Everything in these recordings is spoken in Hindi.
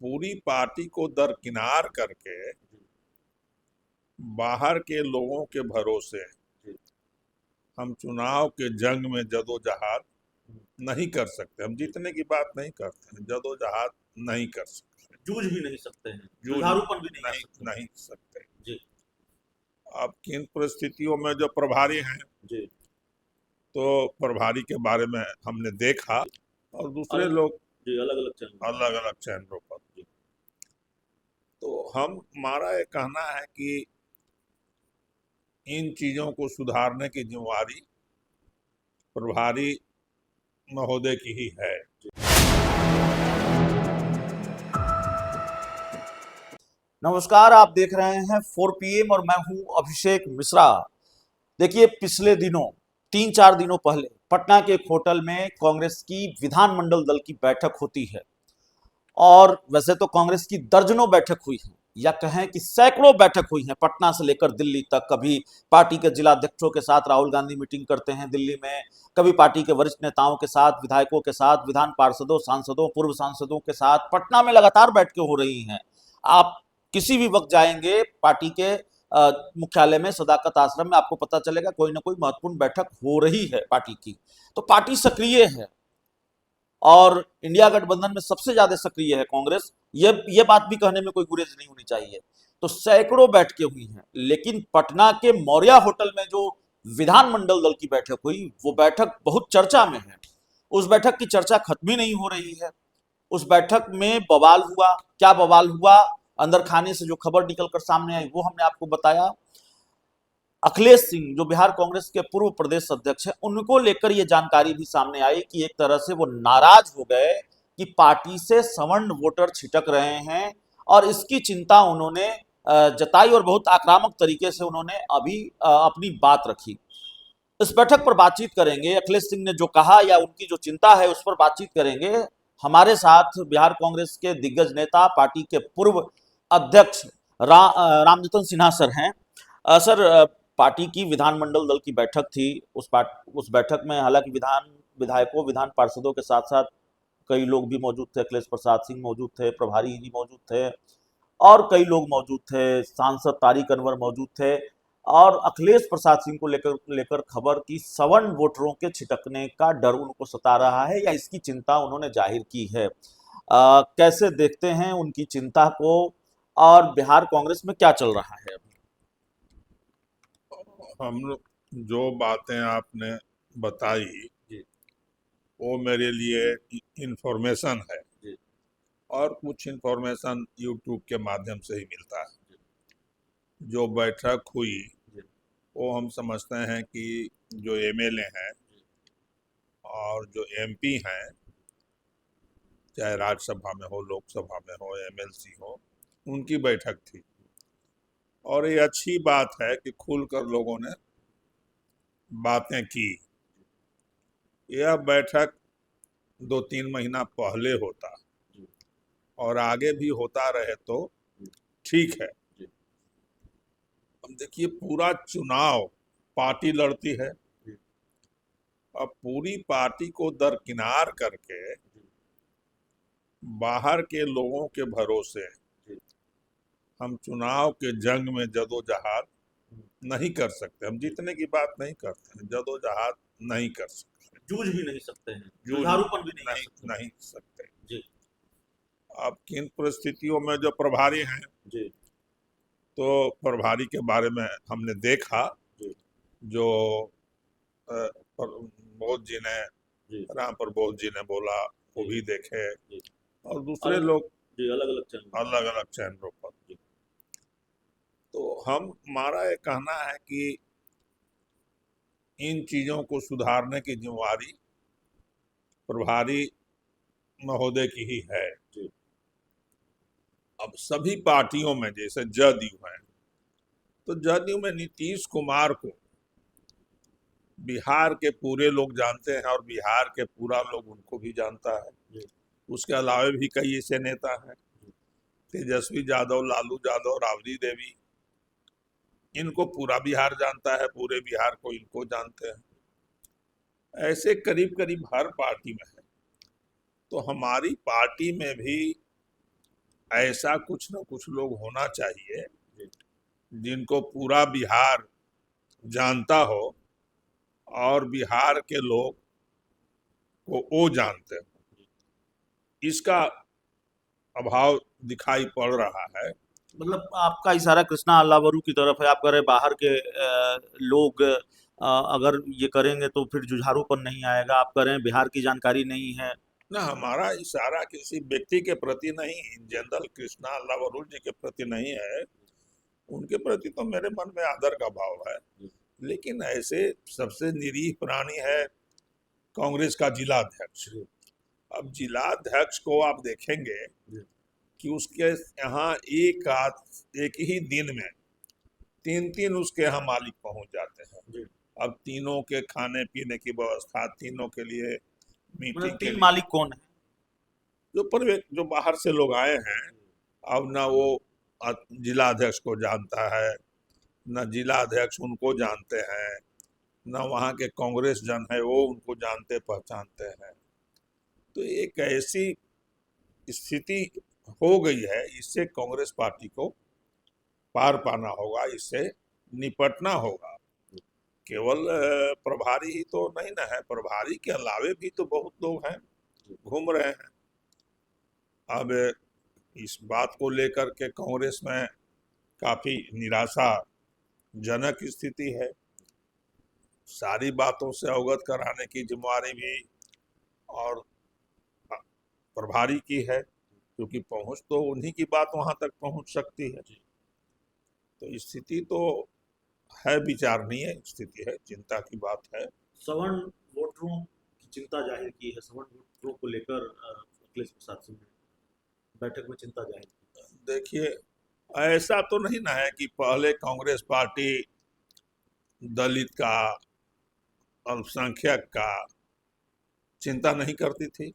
पूरी पार्टी को दरकिनार करके बाहर के लोगों के भरोसे हम चुनाव के जंग में जदोजहद नहीं कर सकते। हम जीतने की बात नहीं करते हैं, जदोजहद नहीं कर सकते, जूझ भी नहीं सकते हैं, जूझ जुझारूपन भी नहीं कर नहीं सकते। नहीं सकते। जी अब किन परिस्थितियों में जो प्रभारी हैं, जी। तो प्रभारी के बारे में हमने देखा और दूसरे अलग लोग जी, अलग अलग चैनल। अलग अलग चैनलों पर। तो हमारा ये कहना है कि इन चीजों को सुधारने की जिम्मेवारी प्रभारी महोदय की ही है। नमस्कार, आप देख रहे हैं 4 PM और मैं हूं अभिषेक मिश्रा। देखिए, पिछले दिनों 3-4 दिनों पहले पटना के एक होटल में कांग्रेस की विधानमंडल दल की बैठक होती है। और वैसे तो कांग्रेस की दर्जनों बैठक हुई है, या कहें कि सैकड़ों बैठक हुई है, पटना से लेकर दिल्ली तक। कभी पार्टी के जिलाध्यक्षों के साथ राहुल गांधी मीटिंग करते हैं दिल्ली में, कभी पार्टी के वरिष्ठ नेताओं के साथ, विधायकों के साथ, विधान पार्षदों, सांसदों, पूर्व सांसदों के साथ पटना में लगातार बैठकें हो रही हैं। आप किसी भी वक्त जाएंगे पार्टी के मुख्यालय में, सदाकत आश्रम में, आपको पता चलेगा कोई ना कोई महत्वपूर्ण बैठक हो रही है पार्टी की। तो पार्टी सक्रिय है और इंडिया गठबंधन में सबसे ज्यादा सक्रिय है कांग्रेस। ये बात भी कहने में कोई गुरेज नहीं होनी चाहिए। तो सैकड़ों बैठकें हुई हैं, लेकिन पटना के मौर्या होटल में जो विधानमंडल दल की बैठक हुई, वो बैठक बहुत चर्चा में है। उस बैठक की चर्चा खत्म ही नहीं हो रही है। उस बैठक में बवाल हुआ, क्या बवाल हुआ, अंदर खाने से जो खबर निकलकर सामने आई वो हमने आपको बताया। अखिलेश सिंह, जो बिहार कांग्रेस के पूर्व प्रदेश अध्यक्ष हैं, उनको लेकर यह जानकारी भी सामने आई कि एक तरह से वो नाराज हो गए कि पार्टी से सवर्ण वोटर छिटक रहे हैं, और इसकी चिंता उन्होंने जताई और बहुत आक्रामक तरीके से उन्होंने अभी अपनी बात रखी। इस बैठक पर बातचीत करेंगे, अखिलेश सिंह ने जो कहा या उनकी जो चिंता है उस पर बातचीत करेंगे। हमारे साथ बिहार कांग्रेस के दिग्गज नेता, पार्टी के पूर्व अध्यक्ष रामजतन सिन्हा सर हैं। सर, पार्टी की विधानमंडल दल की बैठक थी। उस बैठक में हालांकि विधायकों, विधान पार्षदों के साथ साथ कई लोग भी मौजूद थे। अखिलेश प्रसाद सिंह मौजूद थे, प्रभारी जी मौजूद थे, और कई लोग मौजूद थे, सांसद तारिक अनवर मौजूद थे। और अखिलेश प्रसाद सिंह को लेकर लेकर खबर की सवर्ण वोटरों के छिटकने का डर उनको सता रहा है, या इसकी चिंता उन्होंने जाहिर की है। कैसे देखते हैं उनकी चिंता को, और बिहार कांग्रेस में क्या चल रहा है अभी? हम जो बातें आपने बताई जी वो मेरे लिए इंफॉर्मेशन है, जी और कुछ इंफॉर्मेशन यूट्यूब के माध्यम से ही मिलता है। जी जो बैठक हुई जी वो हम समझते हैं कि जो एमएलए हैं और जो एमपी हैं, चाहे राज्यसभा में हो, लोकसभा में हो, एमएलसी हो, उनकी बैठक थी। और ये अच्छी बात है कि खुलकर लोगों ने बातें की। यह बैठक 2-3 महीना पहले होता जी और आगे भी होता रहे तो जी ठीक है। जी अब देखिए, पूरा चुनाव पार्टी लड़ती है। जी अब पूरी पार्टी को दरकिनार करके जी बाहर के लोगों के भरोसे जी। हम चुनाव के जंग में जदोजहद हम्म। नहीं कर सकते। हम जीतने की बात नहीं करते हैं, जदोजहद नहीं कर सकते, जूझ भी नहीं सकते हैं, जूझ जुझारूपन भी नहीं कर नहीं सकते। नहीं सकते। जी अब किन परिस्थितियों में जो प्रभारी हैं, जी तो प्रभारी के बारे में हमने देखा। जी जो प्रबोध जी ने, जी राम प्रबोध जी ने बोला, वो जी भी देखे, जी। और दूसरे अलग लोग जी, अलग अलग चैनल। अलग अलग चैनलों पर। जी तो हमारा ये कहना है कि इन चीजों को सुधारने की जिम्मेवारी प्रभारी महोदय की ही है। जी अब सभी पार्टियों में, जैसे जदयू है, तो जदयू में नीतीश कुमार को बिहार के पूरे लोग जानते हैं और बिहार के पूरा लोग उनको भी जानता है। जी उसके अलावा भी कई ऐसे नेता हैं, जी तेजस्वी यादव, लालू यादव, राबड़ी देवी, इनको पूरा बिहार जानता है, पूरे बिहार को इनको जानते हैं। ऐसे करीब करीब हर पार्टी में है। तो हमारी पार्टी में भी ऐसा कुछ न कुछ लोग होना चाहिए जिनको पूरा बिहार जानता हो और बिहार के लोग को वो जानते हो। इसका अभाव दिखाई पड़ रहा है। मतलब आपका इशारा कृष्णा अल्लावरू की तरफ है। आप कह रहे हैं बाहर के लोग अगर ये करेंगे तो फिर जुझारूपन नहीं आएगा। आप कह रहे हैं बिहार की जानकारी नहीं है। ना, हमारा इशारा किसी व्यक्ति के प्रति नहीं, जनरल कृष्णा अल्लावरू जी के प्रति नहीं है। उनके प्रति तो मेरे मन में आदर का भाव है, लेकिन ऐसे सबसे निरीह प्राणी है कांग्रेस का जिलाध्यक्ष। अब जिलाध्यक्ष को आप देखेंगे कि उसके यहाँ एक ही दिन में तीन तीन उसके यहाँ मालिक पहुंच जाते हैं। अब तीनों के खाने पीने की व्यवस्था, तीनों के लिए मीटिंग मतलब के तीन लिए मालिक कौन है? जो बाहर से लोग आए हैं, अब ना वो जिलाध्यक्ष को जानता है, न जिलाध्यक्ष उनको जानते हैं, न वहाँ के कांग्रेस जन है वो उनको जानते पहचानते हैं। तो एक ऐसी स्थिति हो गई है, इससे कांग्रेस पार्टी को पार पाना होगा, इससे निपटना होगा। केवल प्रभारी ही तो नहीं ना है, प्रभारी के अलावे भी तो बहुत लोग हैं घूम रहे हैं। अब इस बात को लेकर के कांग्रेस में काफी निराशाजनक स्थिति है। सारी बातों से अवगत कराने की जिम्मेदारी भी और प्रभारी की है, क्योंकि पहुंच तो उन्हीं की बात वहां तक पहुंच सकती है। तो स्थिति तो है, विचारणीय स्थिति है, चिंता की बात है। सवर्ण वोटरों की चिंता जाहिर की है। सवर्ण वोटरों को लेकर अखिलेश प्रसाद सिंह ने बैठक में चिंता जाहिर की। देखिए, ऐसा तो नहीं ना है कि पहले कांग्रेस पार्टी दलित का, अल्पसंख्यक का चिंता नहीं करती थी।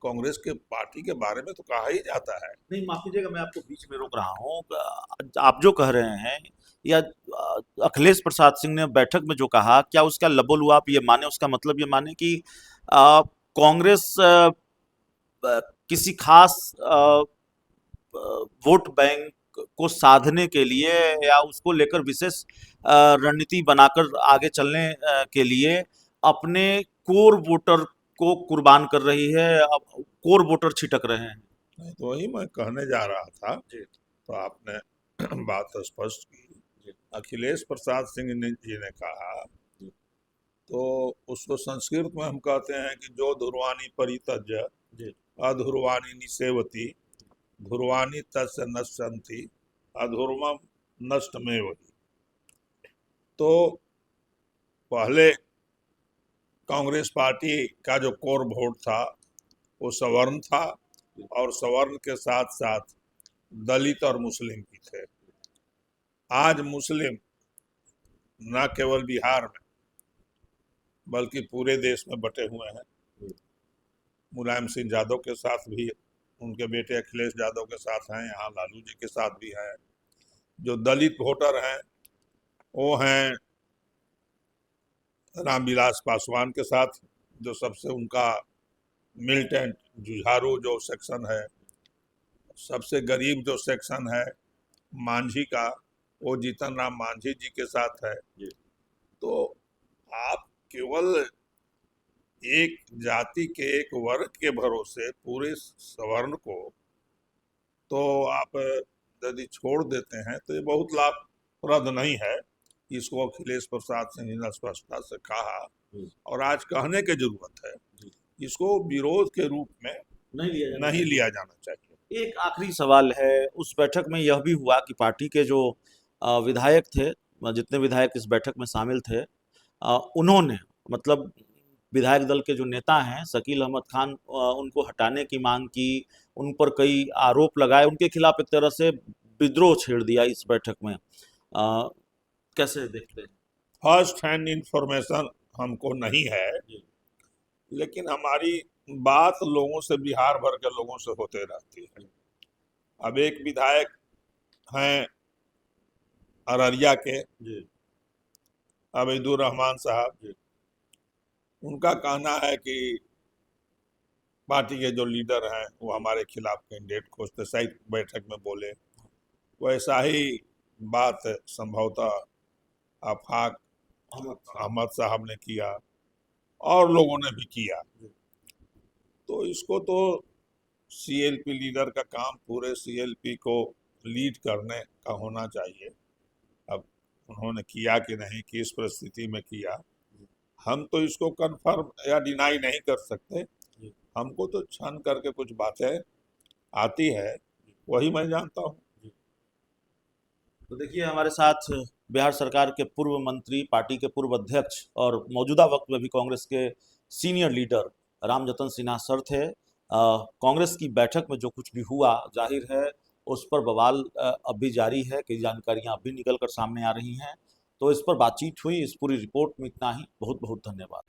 कांग्रेस के पार्टी के बारे में तो कहा ही जाता है। नहीं, माफ कीजिएगा, मैं आपको बीच में रोक रहा हूँ। आप जो कह रहे हैं या अखिलेश प्रसाद सिंह ने बैठक में जो कहा, क्या उसका लबोलुआप ये माने, उसका मतलब ये माने कि कांग्रेस किसी खास वोट बैंक को साधने के लिए या उसको लेकर विशेष रणनीति बनाकर आगे चलने के लिए अपने कोर वोटर को कुर्बान कर रही है, अब कोर वोटर छिटक रहे हैं? नहीं, तो वही मैं कहने जा रहा था। जी। तो आपने बात स्पष्ट की। अखिलेश प्रसाद सिंह जी ने कहा, तो उसको संस्कृत में हम कहते हैं कि जो धुर्वाणी परित्यज्य अधुर्वाणी निसेवती धुर्वाणी तस्य नश्यन्ति अधुर्वम नष्टमेव हि। तो पहले कांग्रेस पार्टी का जो कोर वोट था वो सवर्ण था, और सवर्ण के साथ साथ दलित और मुस्लिम भी थे। आज मुस्लिम न केवल बिहार में बल्कि पूरे देश में बटे हुए हैं। मुलायम सिंह यादव के साथ भी, उनके बेटे अखिलेश यादव के साथ हैं, यहाँ लालू जी के साथ भी हैं। जो दलित वोटर हैं वो हैं रामविलास पासवान के साथ, जो सबसे उनका मिलिटेंट जुझारू जो सेक्शन है, सबसे गरीब जो सेक्शन है मांझी का, वो जीतन राम मांझी जी के साथ है। तो आप केवल एक जाति के, एक वर्ग के भरोसे पूरे सवर्ण को तो आप यदि छोड़ देते हैं तो ये बहुत लाभप्रद नहीं है। इसको अखिलेश प्रसाद सिंह जी ने स्पष्टता से कहा, और आज कहने की जरूरत है। इसको विरोध के रूप में नहीं लिया जाना चाहिए। एक आखिरी सवाल है, उस बैठक में यह भी हुआ कि पार्टी के जो विधायक थे, जितने विधायक इस बैठक में शामिल थे, उन्होंने मतलब विधायक दल के जो नेता हैं शकील अहमद खान, उनको हटाने की मांग की, उन पर कई आरोप लगाए, उनके खिलाफ एक तरह से विद्रोह छेड़ दिया इस बैठक में। कैसे देखते हैं? फर्स्ट हैंड इंफॉर्मेशन हमको नहीं है, लेकिन हमारी बात लोगों से, बिहार भर के लोगों से होते रहती है। अब एक विधायक हैं अररिया के, अबैदुर रहमान साहब, उनका कहना है कि पार्टी के जो लीडर हैं वो हमारे खिलाफ कैंडिडेट खोजते सही बैठक में बोले, वैसा ही बात संभवतः आफाक अहमद साहब ने किया और लोगों ने भी किया। तो इसको तो सीएलपी लीडर का काम पूरे सीएलपी को लीड करने का होना चाहिए। अब उन्होंने किया कि नहीं, किस परिस्थिति में किया, हम तो इसको कंफर्म या डिनाई नहीं कर सकते। हमको तो छान करके कुछ बातें आती है, वही मैं जानता हूँ। तो देखिए, हमारे साथ बिहार सरकार के पूर्व मंत्री, पार्टी के पूर्व अध्यक्ष और मौजूदा वक्त में भी कांग्रेस के senior leader Ramjatan Sinha sir थे। कांग्रेस की बैठक में जो कुछ भी हुआ, जाहिर है उस पर बवाल अब भी जारी है, कई जानकारियां अब भी निकल कर सामने आ रही हैं। तो इस पर बातचीत हुई। इस पूरी रिपोर्ट में इतना ही। बहुत बहुत धन्यवाद।